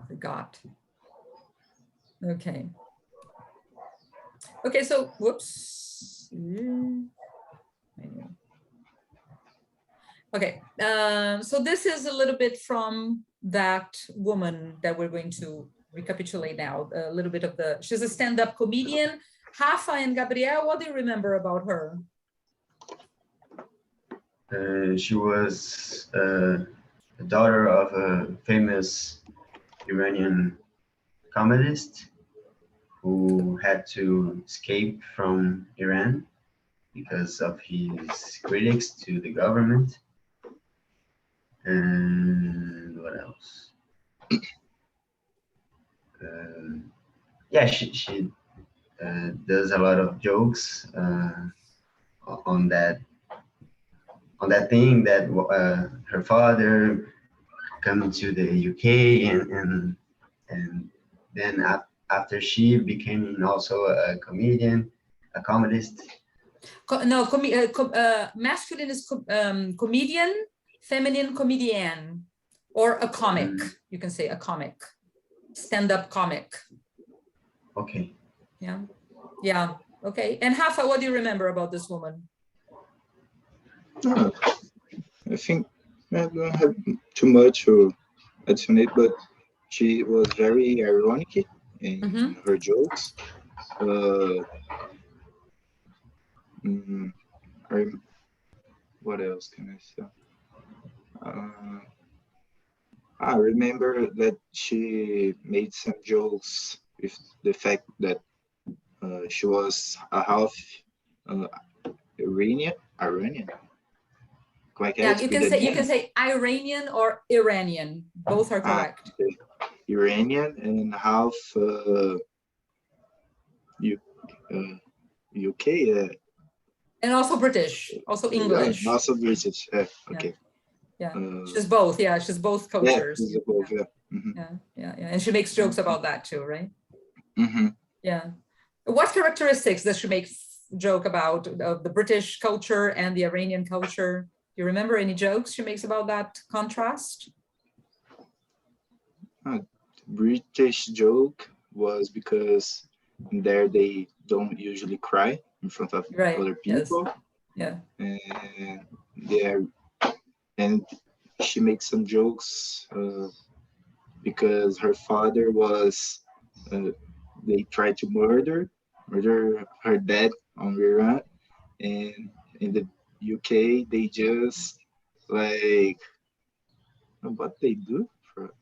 Forgot. Okay. Okay, so whoops. Okay, so this is a little bit from that woman that we're going to recapitulate now. A little bit of the, she's a stand-up comedian. Rafa and Gabriel, what do you remember about her? She was the daughter of a famous Iranian communist who had to escape from Iran because of his critics to the government. And what else? Yeah, she does a lot of jokes on that thing that her father coming to the UK and then after she became also a comedian, a comedist. Masculine is comedian, feminine comedian, or a comic. You can say a comic, stand-up comic. Okay. Yeah. Yeah. Okay. And Rafa, what do you remember about this woman? I think I don't have too much to add, but she was very ironic in her jokes. What else can I say? I remember that she made some jokes with the fact that she was a half Iranian. Yeah, you can say Iranian or Iranian. Both are correct. Okay. Iranian and half UK. And also British, also English. Yeah, also British. Okay. Yeah, she's both. Yeah, she's both cultures. Yeah, she's both. Yeah. Yeah. And she makes jokes about that too, right? Mm-hmm. Yeah. What characteristics does she make joke about of the British culture and the Iranian culture? Do you remember any jokes she makes about that contrast? British joke was because there they don't usually cry in front of other people. Yes. Yeah. And she makes some jokes because her father was they tried to murder her dad on Iran, and in the UK they just like what they do for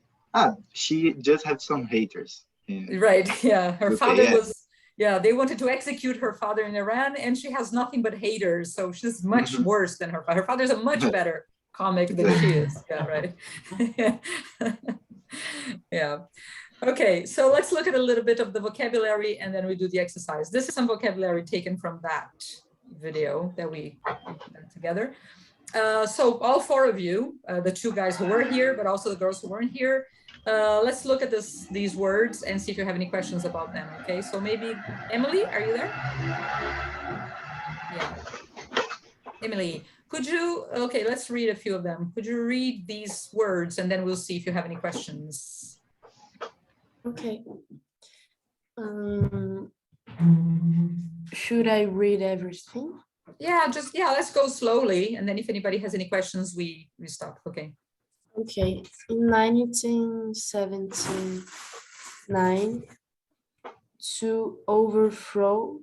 she just had some haters. Right. Yeah. Her father was. Yeah, they wanted to execute her father in Iran, and she has nothing but haters. So she's much worse than her father. Her father's a much better comic than she is. Yeah, right. Yeah. Okay, so let's look at a little bit of the vocabulary and then we do the exercise. This is some vocabulary taken from that video that we put together. So all four of you, the two guys who were here, but also the girls who weren't here, let's look at these words and see if you have any questions about them. Okay, so maybe Emily, are you there? Yeah. Emily, could you, okay, let's read a few of them. Could you read these words and then we'll see if you have any questions. Okay. Should I read everything? Yeah, let's go slowly. And then if anybody has any questions, we stop. Okay. Okay. In 1979, to overthrow,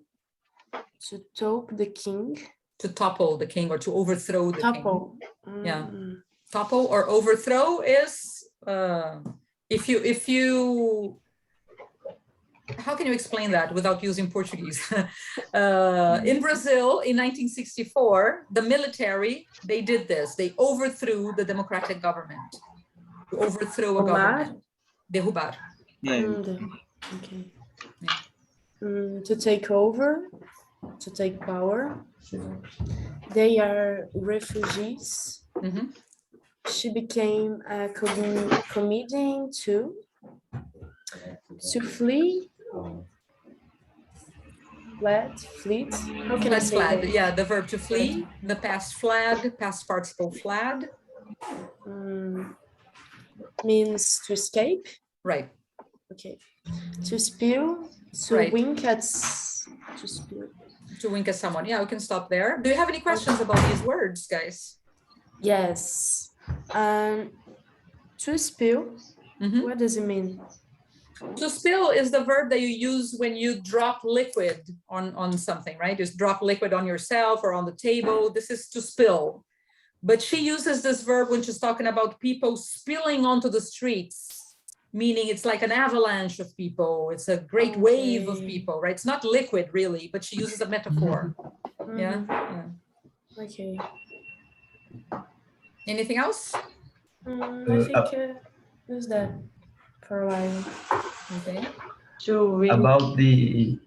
to top the king. To topple the king or to overthrow the king. Yeah. Topple or overthrow is if you how can you explain that without using Portuguese? In Brazil in 1964, the military, they did this. They overthrew the democratic government. To overthrow a government. Derrubar. Okay. To take over, to take power. They are refugees. She became a comedian too. To flee. Fleet. How can I say that? Yeah, the verb to flee. The past fled, past participle fled. Means to escape. Right. Okay. To spill, to Right. wink at, to spill. To wink at someone. Yeah, we can stop there. Do you have any questions about these words, guys? Yes. To spill, what does it mean? To spill is the verb that you use when you drop liquid on something, right? Just drop liquid on yourself or on the table. This is to spill. But she uses this verb when she's talking about people spilling onto the streets, meaning it's like an avalanche of people. It's a great wave of people, right? It's not liquid really, but she uses a metaphor. Yeah. Okay. Anything else? I think use that for a while. Okay. About the...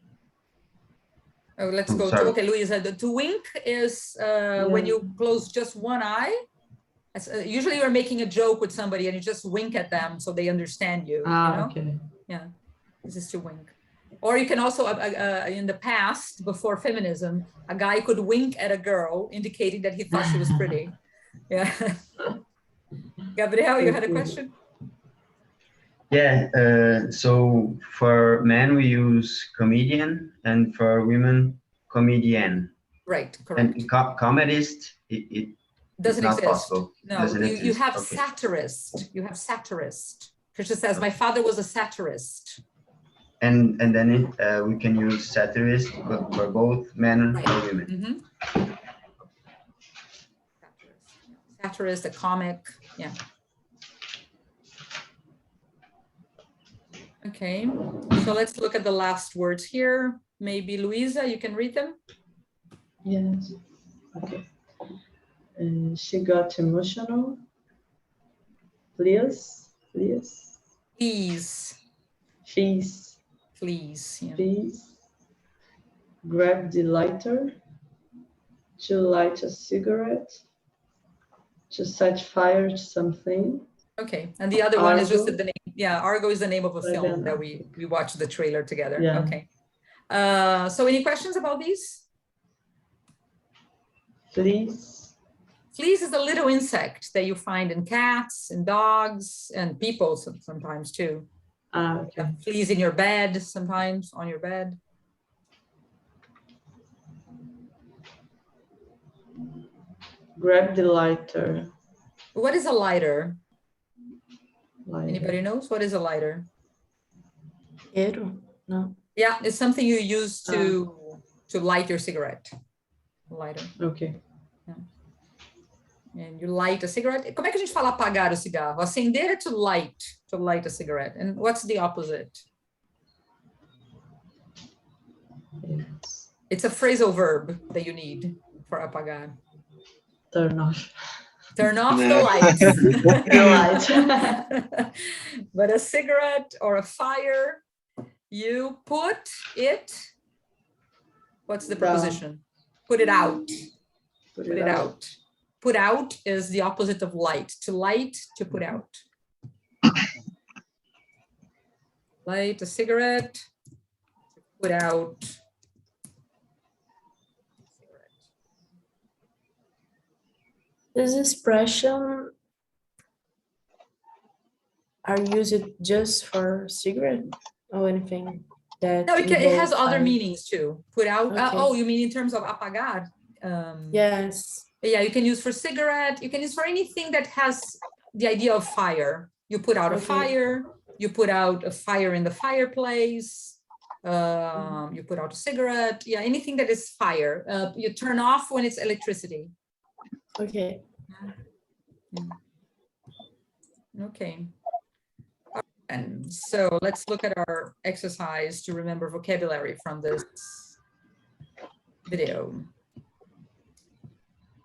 Oh, let's go to, okay, Luisa, to wink is when you close just one eye. Usually you're making a joke with somebody and you just wink at them so they understand you. Okay. Yeah, this is to wink. Or you can also, in the past, before feminism, a guy could wink at a girl, indicating that he thought she was pretty. Yeah. Gabriel, you had a question? Yeah, so for men we use comedian, and for women, comedian. Right, correct. And comedist, it doesn't not exist. possible. No, doesn't you exist. have Okay. satirist. You have satirist. Krishna says, my father was a satirist. And then we can use satirist for both men and women. Satirist, a comic, yeah. Okay, so let's look at the last words here. Maybe Luisa, you can read them? Yes. Okay. She got emotional. Please. Yeah. Please. Grab the lighter. To light a cigarette. To set fire to something. Okay, and the other one is just the name. Yeah, Argo is the name of a film that we watched the trailer together. Yeah. Okay. So any questions about these? Fleas. Fleas is a little insect that you find in cats and dogs and people sometimes too. Okay. Fleas in your bed, sometimes on your bed. Grab the lighter. What is a lighter? Lighter. Anybody knows what is a lighter? No. Yeah, it's something you use to light your cigarette. Lighter. Okay. Yeah. And you light a cigarette. Como é que a gente fala apagar o cigarro? Acender é to light a cigarette. And what's the opposite? It's a phrasal verb that you need for apagar. Turn off. Turn off the lights. The light. But a cigarette or a fire, you put it, what's the preposition? Put it out. Put it out. Put out is the opposite of light. To light, to put out. Light a cigarette, put out. This expression are used just for cigarette or anything that? No, it has other meanings too. Put out. Okay. Oh, you mean in terms of apagar? Yes. Yeah, you can use for cigarette. You can use for anything that has the idea of fire. You put out a fire. You put out a fire in the fireplace. You put out a cigarette. Yeah, anything that is fire. You turn off when it's electricity. Okay. Okay. And so let's look at our exercise to remember vocabulary from this video.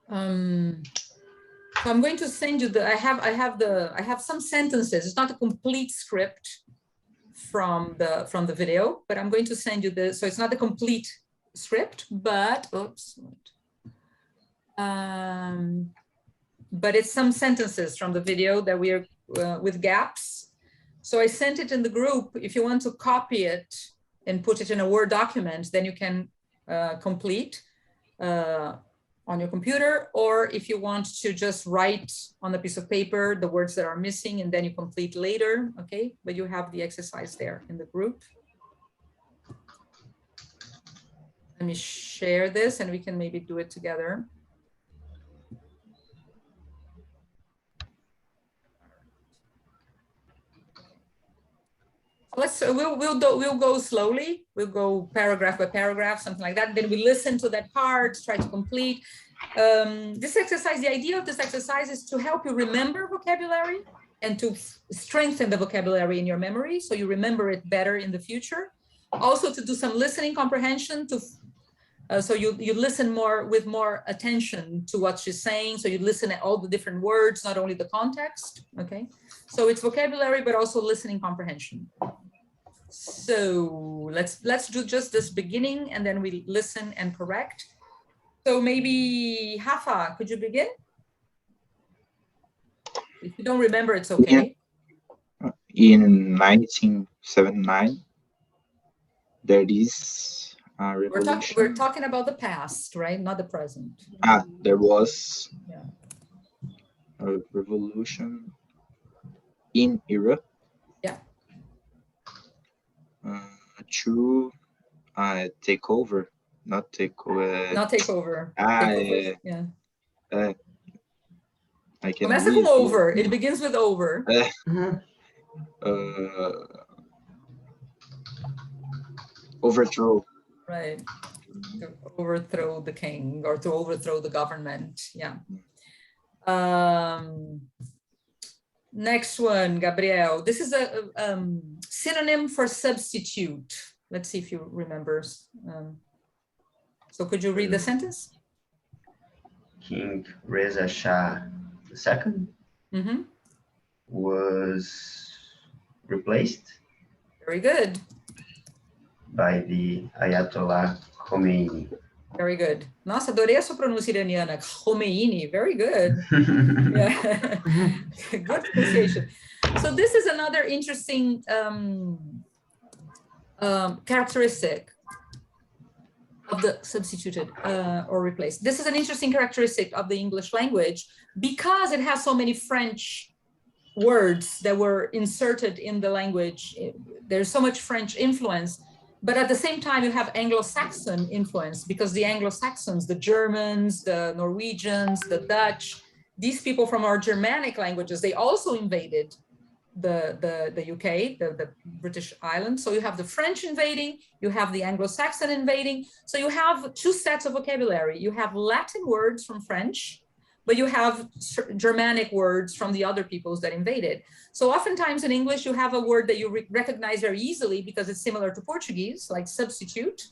So I'm going to send you I have some sentences. It's not a complete script from the video, but I'm going to send you this. So it's not a complete script, but but it's some sentences from the video that we are with gaps. So I sent it in the group. If you want to copy it and put it in a Word document, then you can complete on your computer, or if you want to just write on a piece of paper the words that are missing and then you complete later, okay? But you have the exercise there in the group. Let me share this and we can maybe do it together. We'll go slowly. We'll go paragraph by paragraph, something like that. Then we listen to that part, try to complete. This exercise, the idea of this exercise is to help you remember vocabulary and to strengthen the vocabulary in your memory so you remember it better in the future. Also to do some listening comprehension, so you listen with more attention to what she's saying. So you listen at all the different words, not only the context, okay? So it's vocabulary, but also listening comprehension. So let's do just this beginning and then we listen and correct. So maybe Hafa, could you begin? If you don't remember, it's okay. In 1979, there is a revolution. We're talking about the past, right? Not the present. There was a revolution in Europe. Yeah. To take over, not take over. Not take over. Yeah. I can Começa com over. It begins with over. Overthrow. Right. To overthrow the king or to overthrow the government. Yeah. Next one, Gabriel. This is a synonym for substitute. Let's see if you remember. So could you read the sentence? King Reza Shah II was replaced. Very good. By the Ayatollah Khomeini. Very good. Nossa, adorei a sua pronúncia iraniana. Khomeini. Very good. Yeah. Good pronunciation. So this is another interesting characteristic of the substituted or replaced. This is an interesting characteristic of the English language because it has so many French words that were inserted in the language. There's so much French influence. But at the same time, you have Anglo-Saxon influence because the Anglo-Saxons, the Germans, the Norwegians, the Dutch, these people from our Germanic languages, they also invaded the UK, the British Islands. So you have the French invading, you have the Anglo-Saxon invading. So you have two sets of vocabulary. You have Latin words from French, but you have Germanic words from the other peoples that invaded. So oftentimes in English, you have a word that you recognize very easily because it's similar to Portuguese, like substitute,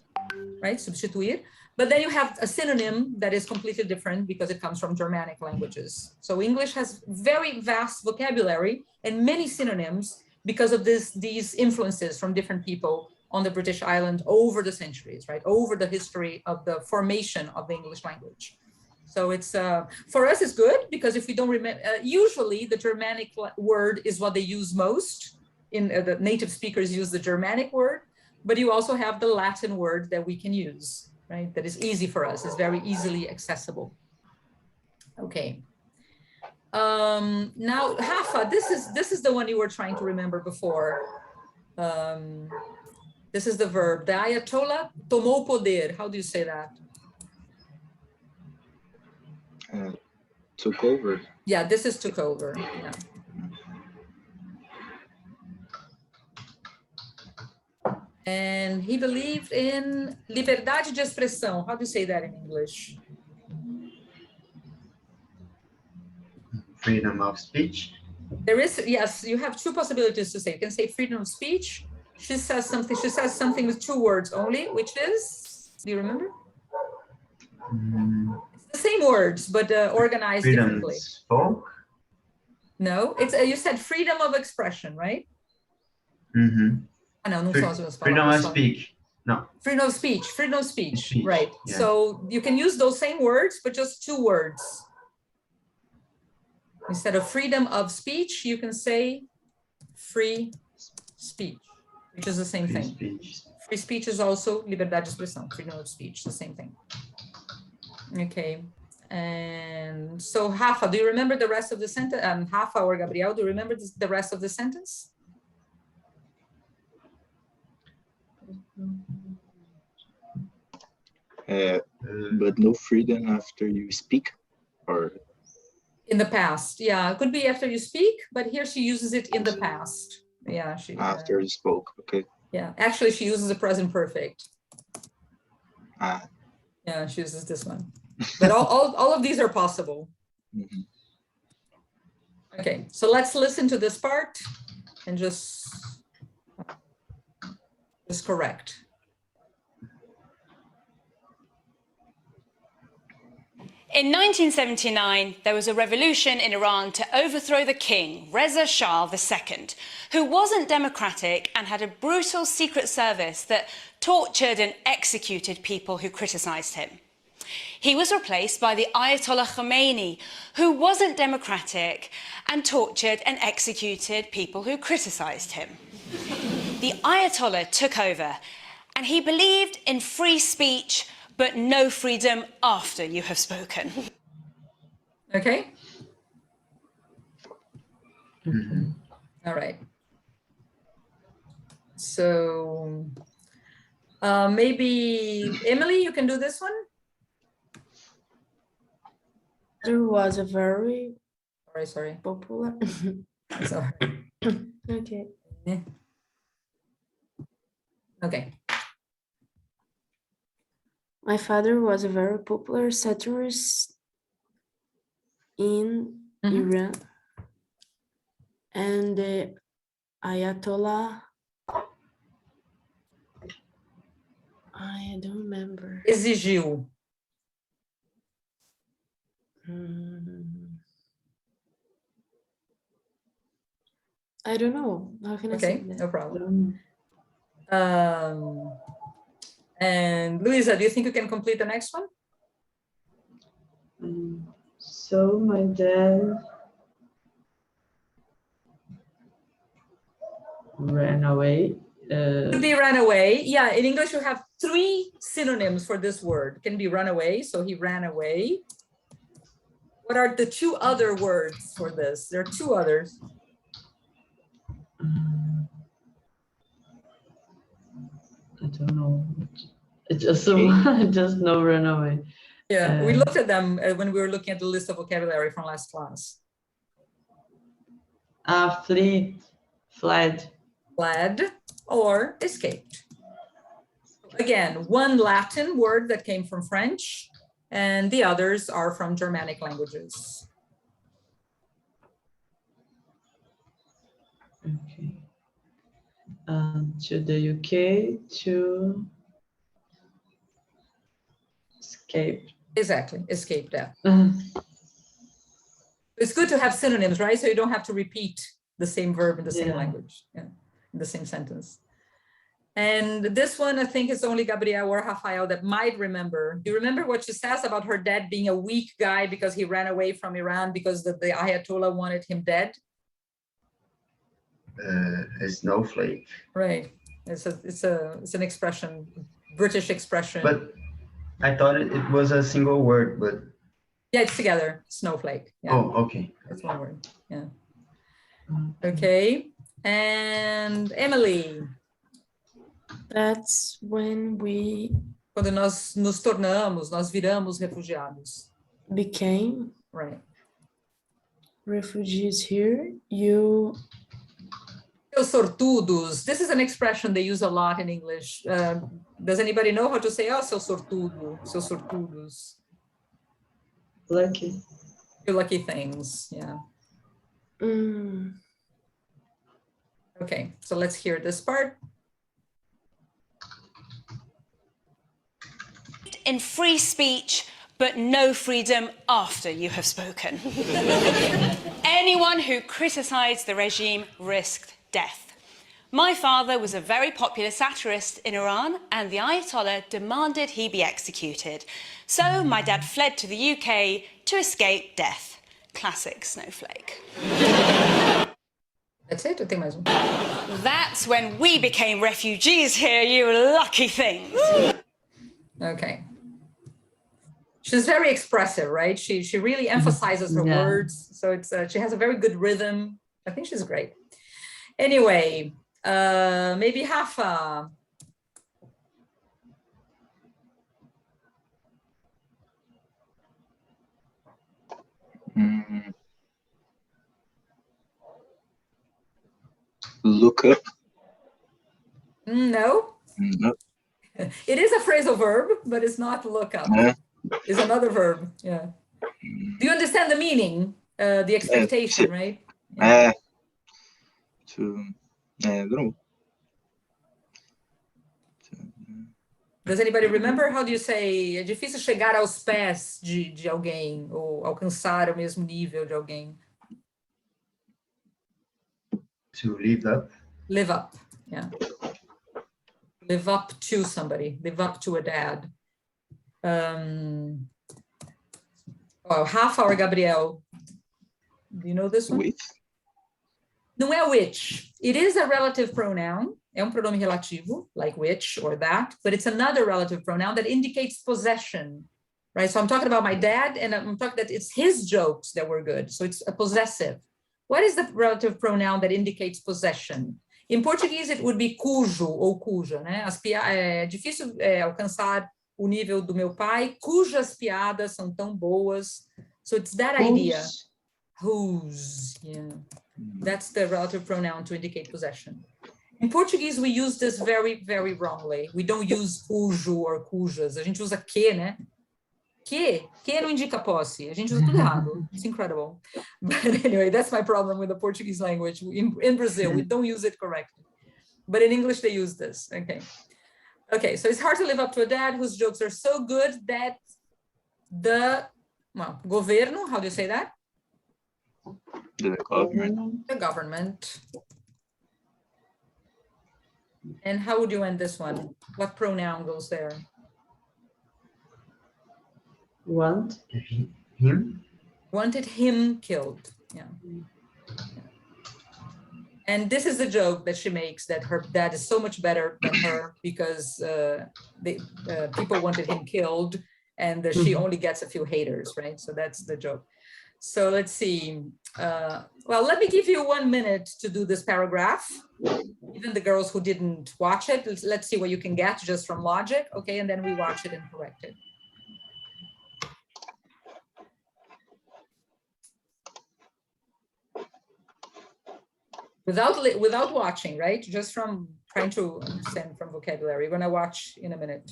right? Substituir. But then you have a synonym that is completely different because it comes from Germanic languages. So English has very vast vocabulary and many synonyms because of these influences from different people on the British island over the centuries, right? Over the history of the formation of the English language. So it's, for us, it's good because if we don't remember, usually the Germanic word is what they use most. The native speakers use the Germanic word, but you also have the Latin word that we can use, right? That is easy for us, it's very easily accessible. Okay. Now, Hafa, this is the one you were trying to remember before. This is the verb. The Ayatollah tomou poder. How do you say that? Took over. Yeah, this is took over. Yeah. And he believed in liberdade de expressão. How do you say that in English? Freedom of speech. There is, yes, you have two possibilities to say. You can say freedom of speech. She says something with two words only, which is, do you remember? It's the same words, but organized differently. Spoke? No, it's you said freedom of expression, right? Ah, não, não são as mesmas palavras. Freedom of speech. No. Freedom of speech, right? Yeah. So you can use those same words, but just two words. Instead of freedom of speech, you can say free speech, which is the same thing. Speech. Free speech is also liberdade de expressão, freedom of speech, the same thing. Okay. And so Rafa, do you remember the rest of the sentence? Rafa or Gabriel, do you remember the rest of the sentence? But no freedom after you speak, or In the past, yeah, it could be after you speak, but here she uses it in the past. Yeah, after you spoke. Okay. yeah, actually she uses the present perfect. Ah. Yeah, she uses this one. But all of these are possible. Mhm. Okay, so let's listen to this part and just correct. In 1979, there was a revolution in Iran to overthrow the king, Reza Shah II, who wasn't democratic and had a brutal secret service that tortured and executed people who criticised him. He was replaced by the Ayatollah Khomeini, who wasn't democratic and tortured and executed people who criticised him. The Ayatollah took over, and he believed in free speech, but no freedom after you have spoken. Okay? Mhm. All right. So maybe Emily, you can do this one? There was a very Sorry. popular. Sorry. Okay. Okay. My father was a very popular satirist in Iran, and the Ayatollah, I don't remember. Exigiu. I don't know. How can I say Okay, that? no problem. And Luisa, do you think you can complete the next one? So my dad ran away. Could be ran away. Yeah, in English you have 3 synonyms for this word. It can be run away, so he ran away. What are the 2 other words for this? There are 2 others. I don't know. It's just I just know run away. Yeah, we looked at them when we were looking at the list of vocabulary from last class. Fled. Fled or escaped. Again, one Latin word that came from French, and the others are from Germanic languages. Okay. To the UK to escape. Exactly, escape death. It's good to have synonyms, right? So you don't have to repeat the same verb in the same language, in the same sentence. And this one, I think it's only Gabriel or Rafael that might remember. Do you remember what she says about her dad being a weak guy because he ran away from Iran because the Ayatollah wanted him dead? A snowflake. Right. It's an expression, British expression. But I thought it was a single word, but yeah, it's together. Snowflake. Yeah. Oh, okay. It's one word. Yeah. Okay. And Emily. That's when we Quando nós nos tornamos, nós viramos refugiados. became Right. refugees here. You Seus sortudos. This is an expression they use a lot in English. Does anybody know how to say, oh, seu sortudo, seus sortudos? Lucky. Your lucky things, yeah. Okay, so let's hear this part. In free speech, but no freedom after you have spoken. Anyone who criticised the regime risked death. My father was a very popular satirist in Iran, and the Ayatollah demanded he be executed. So my dad fled to the UK to escape death. Classic snowflake. That's it, or tem mais um? That's when we became refugees here, you lucky things. Okay. she's very expressive, right? She really emphasizes her Yeah. words. So it's she has a very good rhythm. I think she's great. Anyway, maybe Rafa. Look up. No. No. It is a phrasal verb, but it's not look up. It's another verb. Yeah. Do you understand the meaning? The expectation, right? Yeah. I don't know. Does anybody remember? How do you say? É difícil chegar aos pés de alguém ou alcançar o mesmo nível de alguém. To live up. Live up. Yeah. Live up to somebody. Live up to a dad. Rafa or Gabriel? Do you know this one? With? Não é which. It is a relative pronoun. É pronome relativo, like which or that, but it's another relative pronoun that indicates possession, right? So I'm talking about my dad, and I'm talking that it's his jokes that were good. So it's a possessive. What is the relative pronoun that indicates possession? In Portuguese, it would be cujo ou cuja, né? É difícil alcançar o nível do meu pai, cujas piadas são tão boas. So it's that idea. Whose, yeah. That's the relative pronoun to indicate possession. In Portuguese, we use this very, very wrongly. We don't use cujo or cujas. A gente usa que, né? Que não indica posse. A gente usa tudo errado. It's incredible. But anyway, that's my problem with the Portuguese language. In Brazil, we don't use it correctly. But in English, they use this. Okay. Okay, so it's hard to live up to a dad whose jokes are so good that the governo, how do you say that? The government. The government. And how would you end this one? What pronoun goes there? Want. Him. Wanted him killed. Yeah. And this is the joke that she makes, that her dad is so much better than her because people wanted him killed, and she only gets a few haters, right? So that's the joke. So let's see. Well, let me give you 1 minute to do this paragraph. Even the girls who didn't watch it, let's see what you can get just from logic, okay? And then we watch it and correct it. Without watching, right? Just from trying to understand from vocabulary. We're gonna watch in a minute.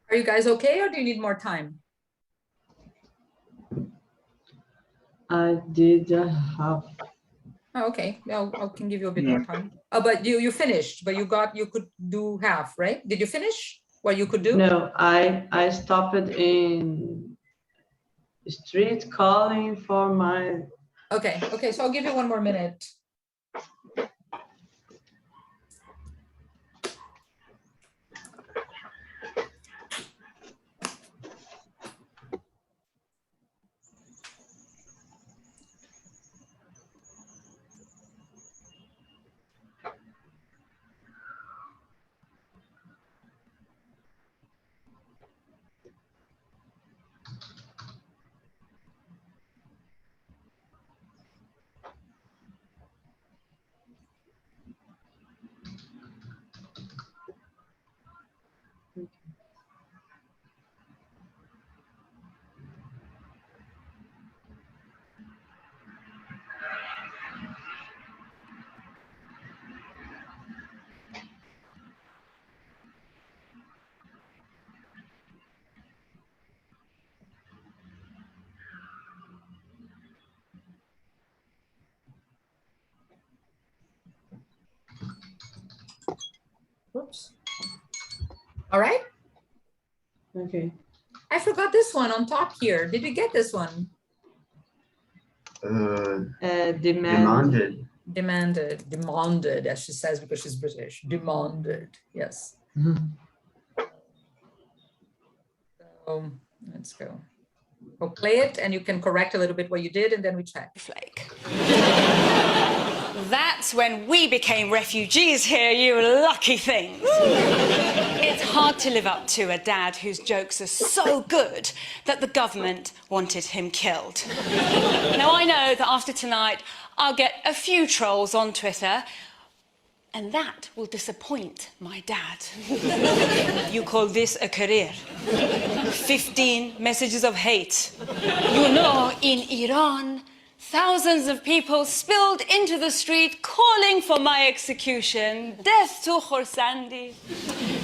Are you guys okay, or do you need more time? I did half. Oh, okay, I can give you a bit more time. Oh, but you finished, but you could do half, right? Did you finish what you could do? No, I stopped in street calling for my. Okay, so I'll give you 1 more minute. All right. Okay. I forgot this one on top here. Did you get this one? Demanded. Demanded, as she says because she's British. Demanded, yes. So let's go. Go play it, and you can correct a little bit what you did, and then we check. Flake. That's when we became refugees here, you lucky things. It's hard to live up to a dad whose jokes are so good that the government wanted him killed. Now, I know that after tonight, I'll get a few trolls on Twitter, and that will disappoint my dad. You call this a career? 15 messages of hate. You know, in Iran, thousands of people spilled into the street calling for my execution. Death to Khorsandi.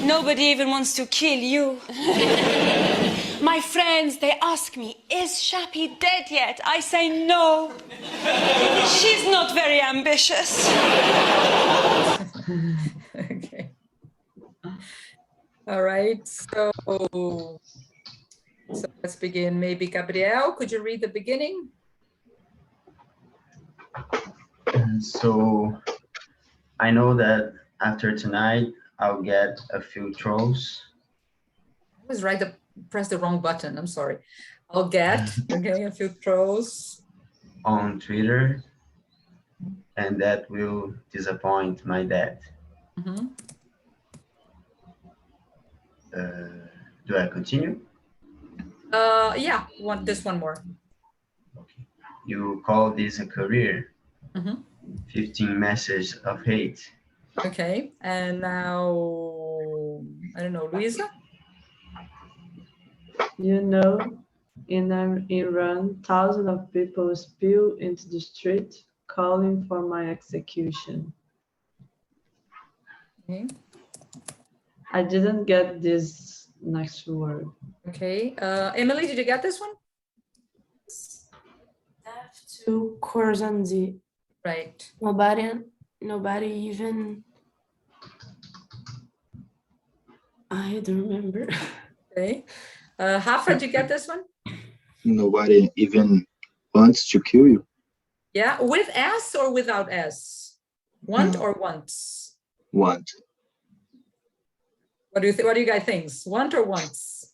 Nobody even wants to kill you. My friends, they ask me, is Shapi dead yet? I say no. She's not very ambitious. Okay. All right. So let's begin. Maybe Gabrielle, could you read the beginning? So I know that after tonight, I'll get a few trolls. I was right to press the wrong button. I'm sorry. I'll get, okay, a few trolls on Twitter, and that will disappoint my dad. Mm-hmm. Do I continue? Yeah, this one more. Okay. You call this a career? Mm-hmm. 15 messages of hate. Okay, and now, I don't know, Luisa? You know, in Iran, thousands of people spill into the street calling for my execution. Okay. I didn't get this next word. Okay, Emily, did you get this one? Death to Khorsandi. Right. Nobody even. I don't remember. Okay. Hafa, did you get this one? Nobody even wants to kill you. Yeah, with S or without S? Want or once? Want. What do you think? What do you guys think? Want or once?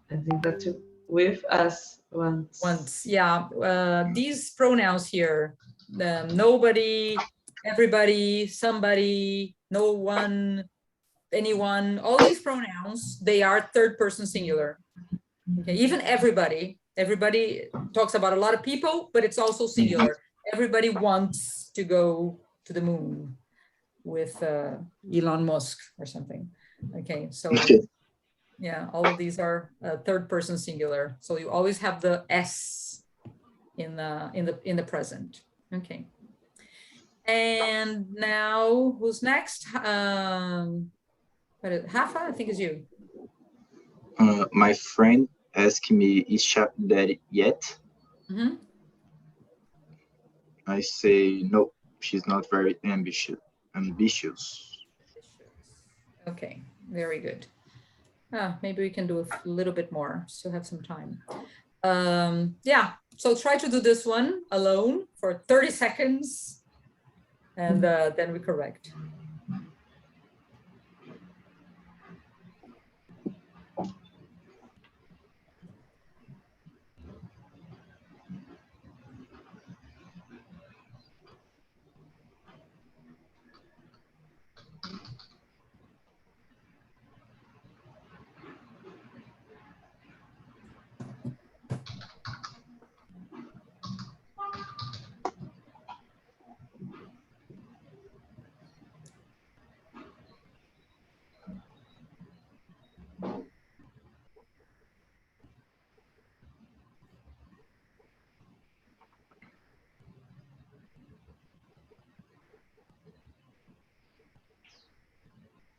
I think that's with us once. Once, yeah. These pronouns here, nobody, everybody, somebody, no one, anyone, all these pronouns, they are third person singular. Okay, even everybody talks about a lot of people, but it's also singular. Everybody wants to go to the moon with Elon Musk or something. Okay, so yeah, all of these are third person singular. So you always have the S in the present. Okay. And now who's next? Hafa, I think is you. My friend asked me, is Shap dead yet? Mm-hmm. I say, no, she's not very ambitious. Okay, very good. Maybe we can do a little bit more, still have some time. Yeah, so try to do this one alone for 30 seconds and then we correct.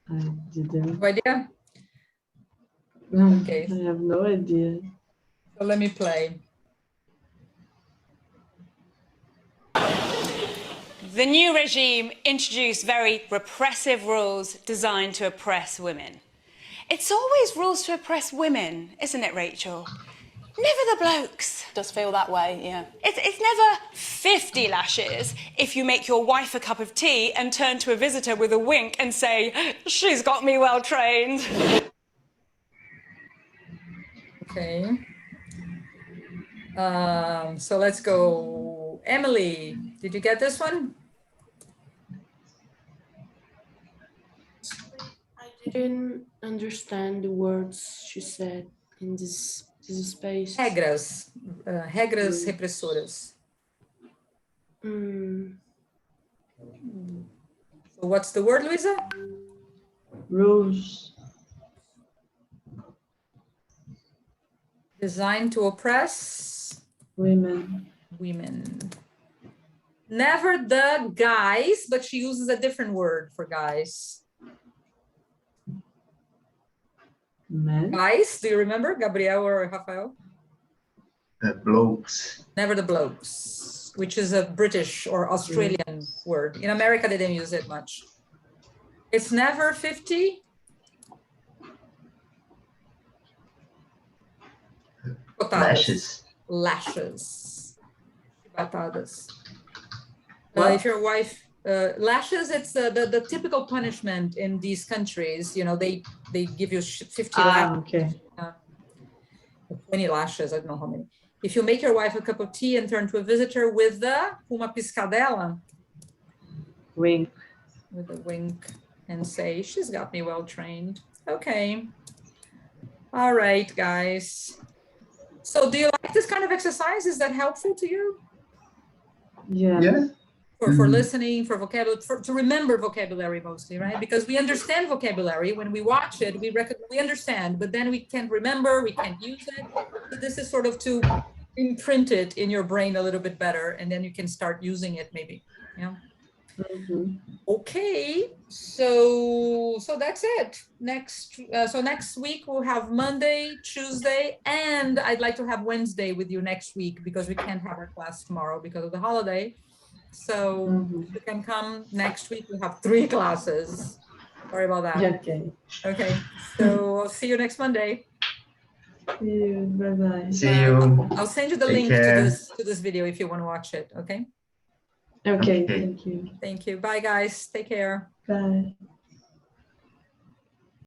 I didn't. No idea? Okay. I have no idea. So let me play. the new regime introduced very repressive rules designed to oppress women. It's always rules to oppress women, isn't it, Rachel? Never the blokes. Does feel that way, yeah. It's never 50 lashes if you make your wife a cup of tea and turn to a visitor with a wink and say, she's got me well trained. Okay. So let's go. Emily, did you get this one? I didn't understand the words she said in this space. Regras. Regras repressoras. So what's the word, Luisa? Rules. Designed to oppress Women. women. Never the guys, but she uses a different word for guys. Men. Guys, do you remember, Gabriel or Rafael? Blokes. Never the blokes, which is a British or Australian word. In America, they didn't use it much. It's never 50. Lashes. Lashes. Chibatadas. What? If your wife, lashes, it's the typical punishment in these countries. You know, they give you 50 lashes. Okay. 20 lashes, I don't know how many. If you make your wife a cup of tea and turn to a visitor with uma piscadela, Wink. with a wink, and say, she's got me well trained. Okay. All right, guys. So do you like this kind of exercise? Is that helpful to you? Yeah. Yeah. For listening, for vocabulary, to remember vocabulary mostly, right? Because we understand vocabulary. When we watch it, we understand, but then we can't remember, we can't use it. So this is sort of to imprint it in your brain a little bit better, and then you can start using it maybe. Yeah. Okay, so that's it. So next week we'll have Monday, Tuesday, and I'd like to have Wednesday with you next week because we can't have our class tomorrow because of the holiday. So if you can come next week, we have 3 classes. Sorry about that. Okay. Okay, so I'll see you next Monday. See you. Bye-bye. See you. I'll send you the Take link care. to this video if you want to watch it. Okay. Okay. Okay. Thank you. Thank you. Bye, guys. Take care. Bye.